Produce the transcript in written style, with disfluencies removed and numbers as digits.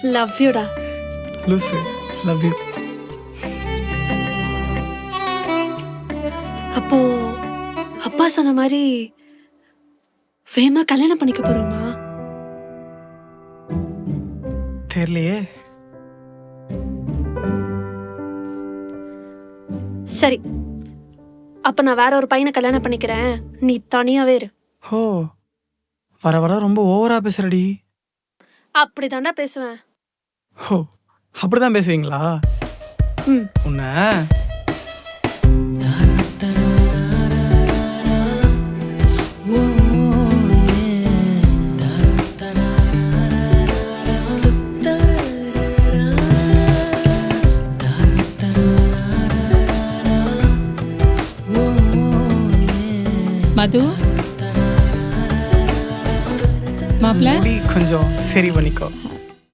Love யூடா. லூசு, love you. அப்போ அப்பா சொன்ன மாதிரி வேமா கல்யாணம் பண்ணிக்க போறோமா? தெரியலையே. சரி, அப்ப நான் வேற ஒரு பையனை கல்யாணம் பண்ணிக்கிறேன், நீ தனியாவே இரு. ஓ, வர வர ரொம்ப ஓவரா பேசுறடி. அப்படிதான்டா பேசுவேன். ஓ, அப்படிதான் பேசுவீங்களா? ம். உன்னை மது மாப்பிள்ள முடி கொஞ்சம் சரி பண்ணிக்கோ.